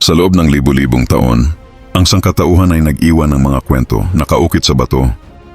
Sa loob ng libu-libong taon, ang sangkatauhan ay nag-iwan ng mga kwento na kaukit sa bato,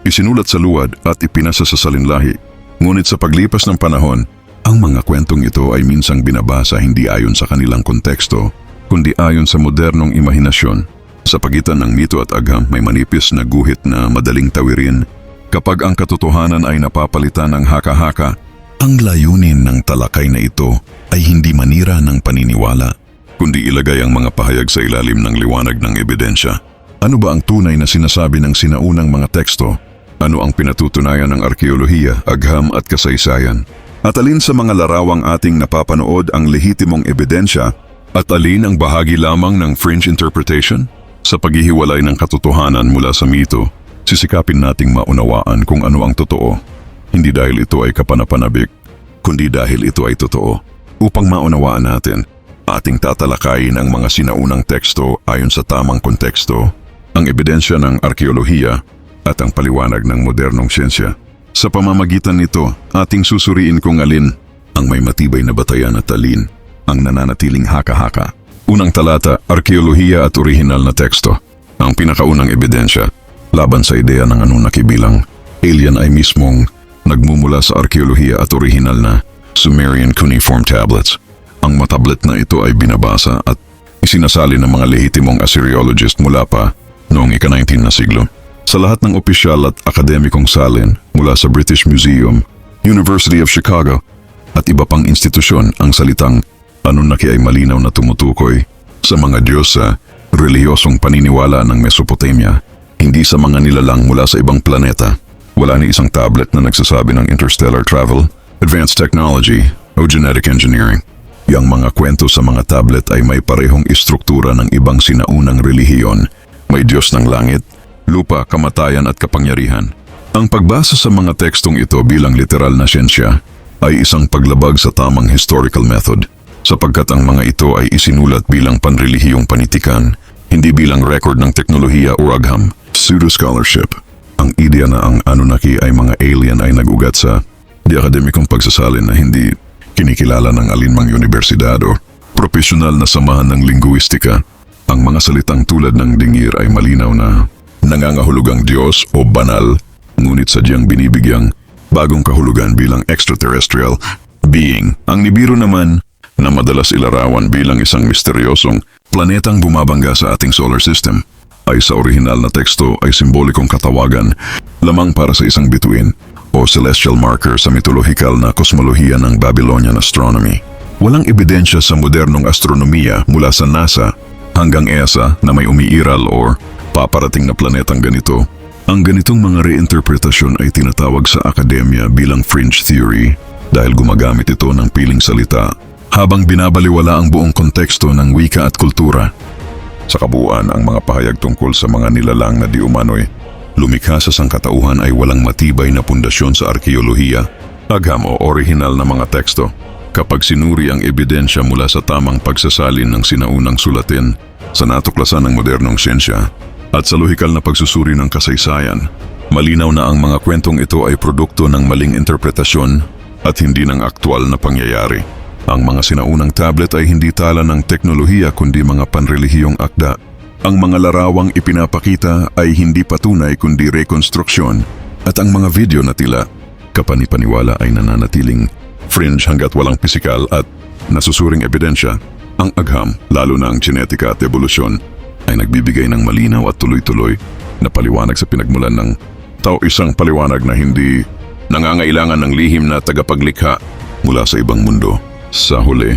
isinulat sa luwad at ipinasa sa salinlahi. Ngunit sa paglipas ng panahon, ang mga kwentong ito ay minsang binabasa hindi ayon sa kanilang konteksto, kundi ayon sa modernong imahinasyon. Sa pagitan ng mito at agham may manipis na guhit na madaling tawirin. Kapag ang katotohanan ay napapalitan ng haka-haka, ang layunin ng talakay na ito ay hindi manira ng paniniwala, kundi ilagay ang mga pahayag sa ilalim ng liwanag ng ebidensya. Ano ba ang tunay na sinasabi ng sinaunang mga teksto? Ano ang pinatutunayan ng arkeolohiya, agham at kasaysayan? At alin sa mga larawang ating napapanood ang lehitimong ebidensya at alin ang bahagi lamang ng fringe interpretation? Sa paghihiwalay ng katotohanan mula sa mito, sisikapin nating maunawaan kung ano ang totoo. Hindi dahil ito ay kapanapanabik, kundi dahil ito ay totoo. Upang maunawaan natin, ating tatalakayin ang mga sinaunang teksto ayon sa tamang konteksto, ang ebidensya ng arkeolohiya at ang paliwanag ng modernong siyensya. Sa pamamagitan nito, ating susuriin kung alin ang may matibay na batayan at alin ang nananatiling haka-haka. Unang talata, arkeolohiya at orihinal na teksto. Ang pinakaunang ebidensya laban sa ideya ng Anunnaki bilang alien ay mismong nagmumula sa arkeolohiya at orihinal na Sumerian cuneiform tablets. Ang mga tablet na ito ay binabasa at isinasalin ng mga lehitimong Assyriologist mula pa noong ika-19 na siglo. Sa lahat ng opisyal at akademikong salin mula sa British Museum, University of Chicago at iba pang institusyon, ang salitang Anunnaki ay malinaw na tumutukoy sa mga Diyos sa relihiyosong paniniwala ng Mesopotamia, hindi sa mga nilalang mula sa ibang planeta. Wala ni isang tablet na nagsasabi ng interstellar travel, advanced technology o genetic engineering. Yang mga kwento sa mga tablet ay may parehong istruktura ng ibang sinaunang relihiyon. May Diyos ng langit, lupa, kamatayan at kapangyarihan. Ang pagbasa sa mga tekstong ito bilang literal na siyensya ay isang paglabag sa tamang historical method, sapagkat ang mga ito ay isinulat bilang panrelihiyong panitikan, hindi bilang record ng teknolohiya o agham. Pseudo-scholarship. Ang ideya na ang Anunnaki ay mga alien ay nag-ugat sa di-akademikong pagsasalin na hindi kinikilala ng alinmang universidad o profesional na samahan ng linguistika. Ang mga salitang tulad ng dingir ay malinaw na nangangahulugang Diyos o banal, ngunit sadyang binibigyang bagong kahulugan bilang extraterrestrial being. Ang Nibiru naman na madalas ilarawan bilang isang misteryosong planetang bumabangga sa ating solar system, ay sa orihinal na teksto ay simbolikong katawagan lamang para sa isang bituin o celestial marker sa mitolohikal na kosmolohiya ng Babylonian astronomy. Walang ebidensya sa modernong astronomiya mula sa NASA hanggang ESA na may umiiral o paparating na planetang ganito. Ang ganitong mga reinterpretasyon ay tinatawag sa akademya bilang fringe theory dahil gumagamit ito ng piling salita habang binabaliwala ang buong konteksto ng wika at kultura. Sa kabuuan, ang mga pahayag tungkol sa mga nilalang na di umano'y lumikha sa sangkatauhan ay walang matibay na pundasyon sa arkeolohiya, agham o orihinal na mga teksto. Kapag sinuri ang ebidensya mula sa tamang pagsasalin ng sinaunang sulatin, sa natuklasan ng modernong siyensya, at sa lohikal na pagsusuri ng kasaysayan, malinaw na ang mga kwentong ito ay produkto ng maling interpretasyon at hindi ng aktwal na pangyayari. Ang mga sinaunang tablet ay hindi tala ng teknolohiya kundi mga panrelihiyong akda. Ang mga larawang ipinapakita ay hindi patunay kundi rekonstruksyon, at ang mga video na tila kapanipaniwala ay nananatiling fringe hanggat walang pisikal at nasusuring ebidensya. Ang agham, lalo na ang genetika at evolusyon, ay nagbibigay ng malinaw at tuloy-tuloy na paliwanag sa pinagmulan ng tao, isang paliwanag na hindi nangangailangan ng lihim na tagapaglikha mula sa ibang mundo. Sa huli,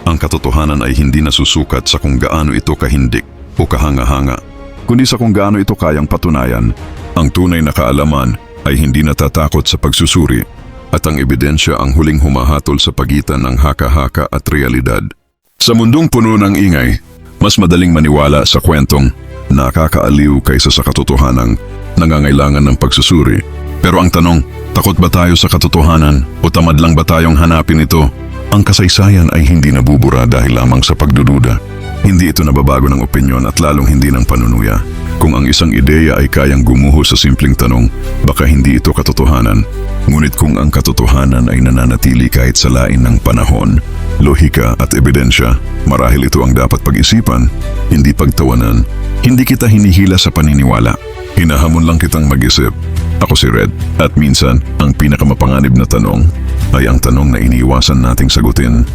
ang katotohanan ay hindi nasusukat sa kung gaano ito kahindik o kahanga-hanga, kundi sa kung gaano ito kayang patunayan. Ang tunay na kaalaman ay hindi natatakot sa pagsusuri, at ang ebidensya ang huling humahatol sa pagitan ng haka-haka at realidad. Sa mundong puno ng ingay, mas madaling maniwala sa kwentong nakakaaliw kaysa sa katotohanang nangangailangan ng pagsusuri. Pero ang tanong, takot ba tayo sa katotohanan o tamad lang ba tayong hanapin ito? Ang kasaysayan ay hindi nabubura dahil lamang sa pagdududa. Hindi ito nababago ng opinyon at lalong hindi ng panunuya. Kung ang isang ideya ay kayang gumuho sa simpleng tanong, baka hindi ito katotohanan. Ngunit kung ang katotohanan ay nananatili kahit sa lain ng panahon, lohika at ebidensya, marahil ito ang dapat pag-isipan, hindi pagtawanan. Hindi kita hinihila sa paniniwala. Hinahamon lang kitang mag-isip. Ako si Red, at minsan, ang pinakamapanganib na tanong ay ang tanong na iniiwasan nating sagutin.